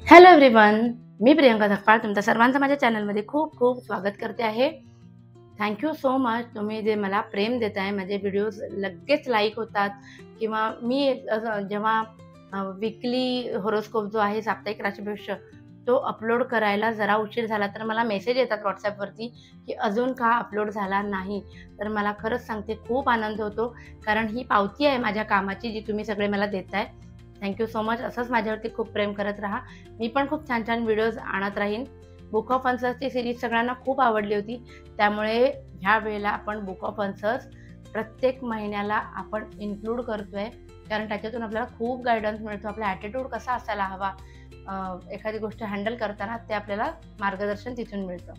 Hello everyone, मी प्रियंका धक्काळ तुमच्या सर्वांचं माझ्या चॅनलमध्ये खूप खूप स्वागत करते आहे. Thank you so much. तुम्ही जे मला प्रेम देत आहे, माझे व्हिडिओज लगेच लाईक होतात किंवा मी जेव्हा वीकली हॉरोस्कोप जो आहे साप्ताहिक राशी भविष्य तो अपलोड करायला जरा उशीर झाला तर मला मेसेज येतात व्हॉट्सॲपवरती की अजून का अपलोड झाला नाही. तर मला खरंच सांगते खूप आनंद होतो, कारण ही पावती आहे माझ्या कामाची जी तुम्ही सगळे मला देताय. Thank you so much. असंच माझ्यावरती खूप प्रेम करत राहा. मी पण खूप छान छान व्हिडिओज आणत राहीन. बुक ऑफ आन्सर्सची सिरीज सगळ्यांना खूप आवडली होती, त्यामुळे ह्या वेळेला आपण बुक ऑफ आन्सर्स प्रत्येक महिन्याला आपण इन्क्लूड करतोय, कारण त्याच्यातून आपल्याला खूप गायडन्स मिळतो. आपला ॲटिट्यूड कसा असायला हवा एखादी गोष्ट हँडल करताना, ते आपल्याला मार्गदर्शन तिथून मिळतं.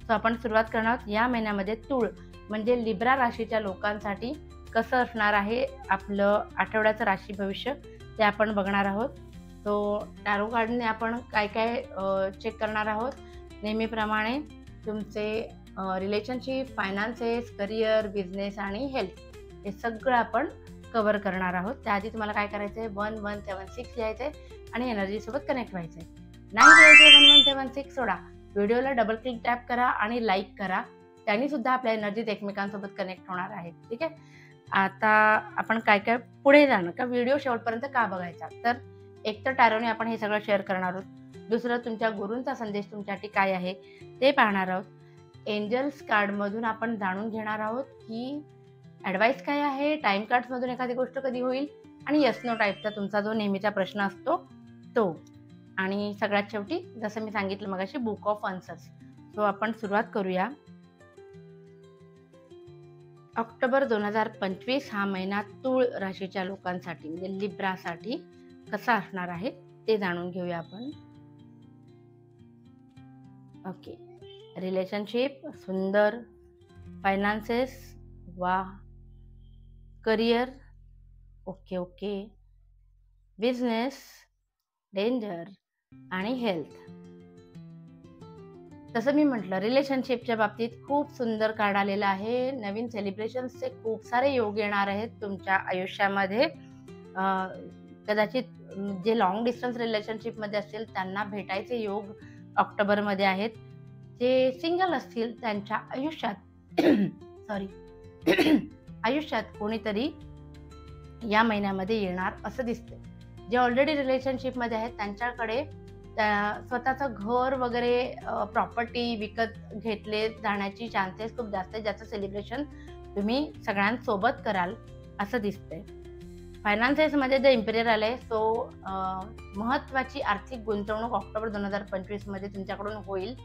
सो आपण सुरुवात करणार आहोत या महिन्यामध्ये. तूळ म्हणजे लिब्रा राशीच्या लोकांसाठी कसं असणार आहे आपलं आठवड्याचं राशी भविष्य ते आपण बघणार आहोत. तो टॅरो कार्डने आपण काय काय चेक करणार आहोत. नेहमीप्रमाणे तुमचे रिलेशनशिप, फायनान्सेस, करिअर, बिझनेस आणि हेल्थ हे सगळं आपण कव्हर करणार आहोत. त्याआधी तुम्हाला काय करायचं आहे, 1176 लिहायचं आहे आणि एनर्जीसोबत कनेक्ट व्हायचं आहे. नाही लिहायचं 1176 सोडा, व्हिडिओला डबल क्लिक टॅप करा आणि लाईक करा. त्यांनी सुद्धा आपल्या एनर्जीज एकमेकांसोबत कनेक्ट होणार आहेत. ठीक आहे. आता आपण काय काय पुढे जाणं का व्हिडिओ शेवटपर्यंत का बघायचा, तर एक तर टॅरोने आपण हे सगळं शेअर करणार आहोत. दुसरं तुमच्या गुरूंचा संदेश तुमच्यासाठी काय आहे ते पाहणार आहोत. एंजल्स कार्डमधून आपण जाणून घेणार आहोत की ॲडवाईस काय आहे. टाईम कार्ड्समधून एखादी गोष्ट कधी होईल आणि यस नो टाईपचा तुमचा जो नेहमीचा प्रश्न असतो तो. आणि सगळ्यात शेवटी जसं मी सांगितलं मगाशी, बुक ऑफ आन्सर्स. सो आपण सुरुवात करूया. ऑक्टोबर 2025 हा महिना तूळ राशीच्या लोकांसाठी म्हणजे लिब्रासाठी कसा असणार आहे ते जाणून घेऊया आपण. ओके. रिलेशनशिप सुंदर, फायनान्सेस वा, career okay okay, business danger आणि हेल्थ. तसं मी म्हटलं, रिलेशनशिपच्या बाबतीत खूप सुंदर कार्ड आलेला आहे. नवीन सेलिब्रेशन्सचे खूप सारे योग येणार आहेत तुमच्या आयुष्यामध्ये. कदाचित जे लॉंग डिस्टन्स रिलेशनशिपमध्ये असतील त्यांना भेटायचे योग ऑक्टोबरमध्ये आहेत. जे सिंगल असतील त्यांच्या आयुष्यात आयुष्यात कोणीतरी या महिन्यामध्ये येणार असं दिसतंय. जे ऑलरेडी रिलेशनशिपमध्ये आहेत त्यांच्याकडे स्वतःचं घर वगैरे प्रॉपर्टी विकत घेतले जाण्याची चान्सेस खूप जास्त आहे, ज्याचं सेलिब्रेशन तुम्ही सगळ्यांसोबत कराल असं दिसतंय. फायनान्सेसमध्ये जे इम्पेरियर आले, सो महत्त्वाची आर्थिक गुंतवणूक ऑक्टोबर 2025 मध्ये तुमच्याकडून होईल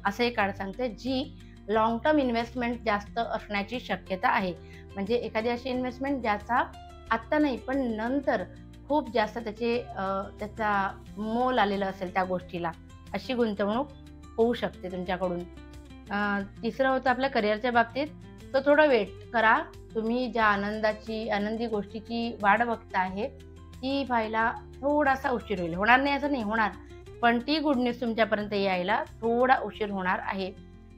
असं एक कार्ड सांगते, जी लॉंग टर्म इन्व्हेस्टमेंट जास्त असण्याची शक्यता आहे. म्हणजे एखादी अशी इन्व्हेस्टमेंट ज्याचा आत्ता नाही पण नंतर खूप जास्त त्याचा मोल आलेलं असेल त्या गोष्टीला, अशी गुंतवणूक होऊ शकते तुमच्याकडून. तिसरं होतं आपल्या करिअरच्या बाबतीत. तर थोडं वेट करा. तुम्ही ज्या आनंदी गोष्टीची वाट बघता आहे ती व्हायला थोडासा उशीर होईल. होणार नाही असं नाही, होणार, पण ती गुड न्यूज तुमच्यापर्यंत यायला थोडा उशीर होणार आहे.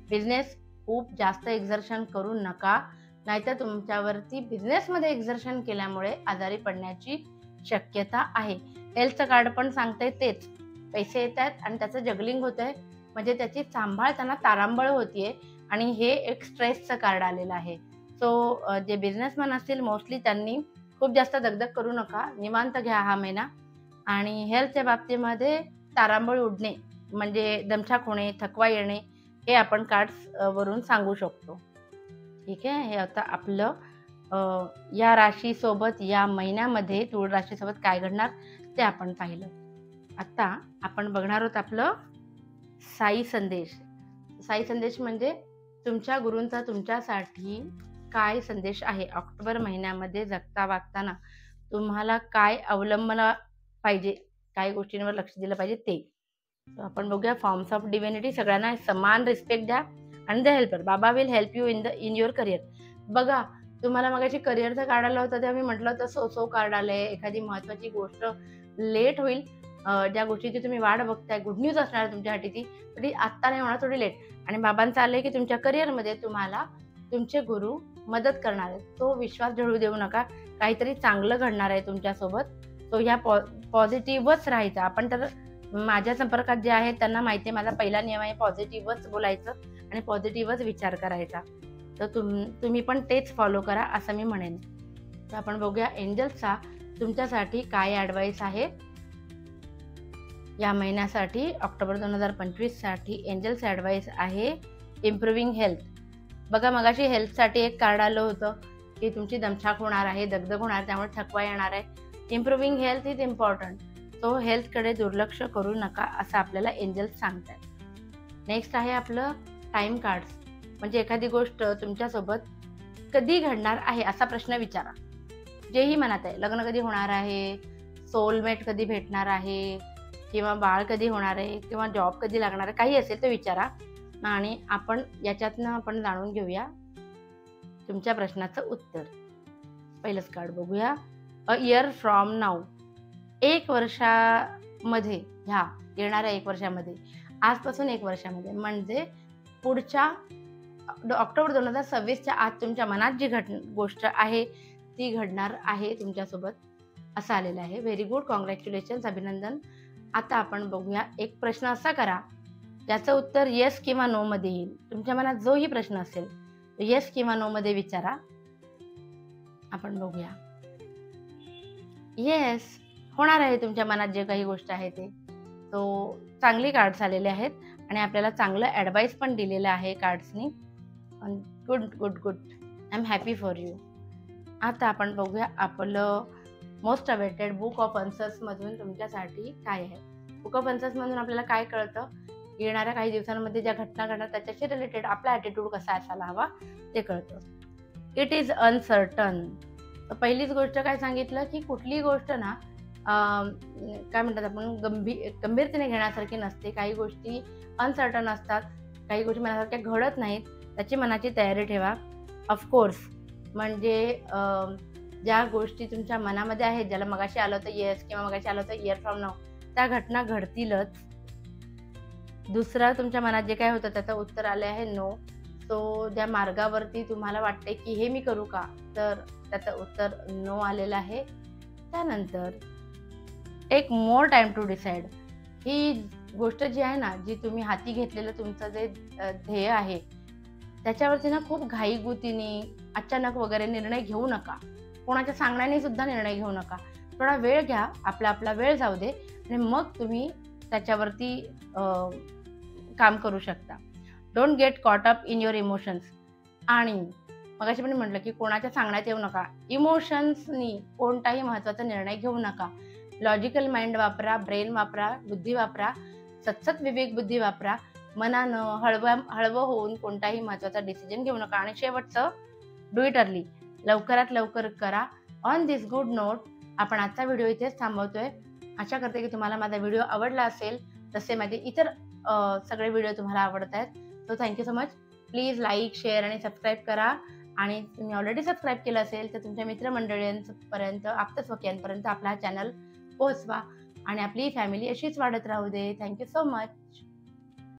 बिझनेस खूप जास्त एक्झर्शन करू नका, नाहीतर तुमच्यावरती बिझनेसमध्ये एक्झर्शन केल्यामुळे आजारी पडण्याची शक्यता आहे. हेल्थचं कार्ड पण सांगतंय तेच. पैसे येत आहेत आणि त्याचं जगलिंग होत आहे, म्हणजे त्याची सांभाळताना तारांबळ होतीये आणि हे एक स्ट्रेसचं कार्ड आलेलं आहे. सो जे बिझनेसमॅन असतील मोस्टली त्यांनी खूप जास्त दगदग करू नका, निवांत घ्या हा महिना. आणि हेल्थच्या बाबतीमध्ये तारांबळ उडणे म्हणजे दमछाक होणे, थकवा येणे हे आपण कार्ड्स वरून सांगू शकतो. ठीक आहे. हे आता आपलं या राशीसोबत या महिन्यामध्ये तूळ राशीसोबत काय घडणार ते आपण पाहिलं. आता आपण बघणार आहोत आपलं साई संदेश. साई संदेश म्हणजे तुमच्या गुरूंचा तुमच्यासाठी काय संदेश आहे. ऑक्टोबर महिन्यामध्ये जगता वागताना तुम्हाला काय अवलंबला पाहिजे, काय गोष्टींवर लक्ष दिलं पाहिजे ते. आपण बघूया. Forms of divinity. सगळ्यांना समान रिस्पेक्ट द्या आणि द हेल्पर. बाबा will help you in your career. बघा, तुम्हाला मगाशी करिअरचं कार्ड आलं होतं तेव्हा मी म्हटलं होतं सो कार्ड आलंय. एखादी महत्त्वाची गोष्ट लेट होईल, ज्या गोष्टीची तुम्ही वाट बघताय, गुड न्यूज असणार तुमच्यासाठी ती आत्ता नाही होणार, थोडी लेट. आणि बाबांचं आलंय की तुमच्या करिअरमध्ये तुम्हाला तुमचे गुरु मदत करणार आहेत. तो विश्वास ढळू देऊ नका, काहीतरी चांगलं घडणार आहे तुमच्यासोबत. तो ह्या पॉझिटिव्हच राहायचा. आपण तर माझ्या संपर्कात जे आहेत त्यांना माहिती आहे माझा पहिला नियम आहे पॉझिटिव्हच बोलायचं आणि पॉझिटिव्हच विचार करायचा. तर तुम्ही पण तेच फॉलो करा असं मी म्हणेन. तर आपण बघूया एंजल्सचा तुमच्यासाठी काय ॲडवाईस आहे या महिन्यासाठी. ऑक्टोबर 2025 साठी एंजल्स ॲडवाईस आहे इम्प्रूव्हिंग हेल्थ. बघा मगाशी हेल्थसाठी एक कार्ड आलं होतं की तुमची दमछाक होणार आहे, दगदग होणार, त्यामुळे थकवा येणार आहे. Improving health is important. तो हेल्थकडे दुर्लक्ष करू नका असं आपल्याला एंजल्स सांगतात. नेक्स्ट आहे आपलं टाइम कार्ड्स. म्हणजे एखादी गोष्ट तुमच्यासोबत कधी घडणार आहे असा प्रश्न विचारा, जेही मनात आहे. लग्न कधी होणार आहे, सोलमेट कधी भेटणार आहे, किंवा बाळ कधी होणार आहे, किंवा जॉब कधी लागणार आहे, काही असेल तर विचारा आणि आपण याच्यातनं आपण जाणून घेऊया तुमच्या प्रश्नाचं उत्तर. पहिलंच कार्ड बघूया, अ इयर फ्रॉम नाऊ. 1 वर्षामध्ये, ह्या येणाऱ्या 1 वर्षामध्ये, आजपासून 1 वर्षामध्ये म्हणजे पुढच्या ऑक्टोबर 2026च्या आत तुमच्या मनात जी गोष्ट आहे ती घडणार आहे तुमच्यासोबत असं आलेलं आहे. व्हेरी गुड, कॉंग्रॅच्युलेशन्स, अभिनंदन. आता आपण बघूया, एक प्रश्न असा करा ज्याचं उत्तर येस किंवा नो मध्ये येईल. तुमच्या मनात जोही प्रश्न असेल येस किंवा नो मध्ये विचारा. आपण बघूया, येस होणार आहे तुमच्या मनात जे काही गोष्ट आहे ते. तो चांगली कार्ड्स आलेले आहेत आणि आपल्याला चांगलं ॲडवाईस पण दिलेलं आहे कार्ड्सनी. Good good good, I am happy for you. आता आपण बघूया आपलं most awaited book of answers मधून तुमच्यासाठी काय आहे. बुक ऑफ आन्सर्स मधून आपल्याला काय कळतं, येणाऱ्या काही दिवसांमध्ये ज्या घटना घडणार त्याच्याशी रिलेटेड आपला ॲटिट्यूड कसा असायला हवा ते कळतं. It is uncertain. तर पहिलीच गोष्ट काय सांगितलं की कुठली गोष्ट ना काय म्हणतात आपण गंभीरतेने घेण्यासारखी नसते. काही गोष्टी अनसर्टन असतात, काही गोष्टी मनासारख्या घडत नाहीत, त्याची मनाची तयारी ठेवा. ऑफकोर्स म्हणजे ज्या गोष्टी तुमच्या मनामध्ये आहेत, ज्याला मगाशी आलं होतं येस किंवा मगाशी आलं होतं इयर फ्रॉम नाऊ, त्या घटना घडतीलच. दुसरा तुमच्या मनात जे काय होतं त्याचं उत्तर आले आहे नो. सो ज्या मार्गावरती तुम्हाला वाटते की हे मी करू का, तर त्याचं उत्तर नो आलेलं आहे. त्यानंतर take more time to decide. ही गोष्ट जी आहे ना, जी तुम्ही हाती घेतलेलं तुमचं जे ध्येय आहे त्याच्यावरती ना खूप घाईगुतीने अचानक वगैरे निर्णय घेऊ नका. कोणाच्या सांगण्याने सुद्धा निर्णय घेऊ नका. थोडा वेळ घ्या, आपला वेळ जाऊ दे आणि मग तुम्ही त्याच्यावरती काम करू शकता. Don't get caught up in your emotions. आणि मगाशी पण म्हटलं की कोणाच्या सांगण्यात येऊ नका. इमोशन्सनी कोणताही महत्त्वाचा निर्णय घेऊ नका. लॉजिकल माइंड वापरा, ब्रेन वापरा, बुद्धी वापरा, सतसत विवेक बुद्धी वापरा. मनानं हळवं होऊन कोणताही महत्त्वाचा डिसिजन घेऊ नका. आणि शेवटचं, डू इट अर्ली. लवकरात लवकर करा. ऑन दिस गुड नोट आपण आजचा व्हिडिओ इथेच थांबवतोय. आशा करते की तुम्हाला माझा व्हिडिओ आवडला असेल, तसे माझे इतर सगळे व्हिडिओ तुम्हाला आवडत आहेत. So thank you so much. Please like, share आणि सबस्क्राईब करा. आणि तुम्ही ऑलरेडी सबस्क्राईब केलं असेल तर तुमच्या मित्रमंडळींपर्यंत, आप्तस्वकीयांपर्यंत आपला हा चॅनल पोहोचवा आणि आपली फॅमिली अशीच वाढत राहू दे. Thank you so much.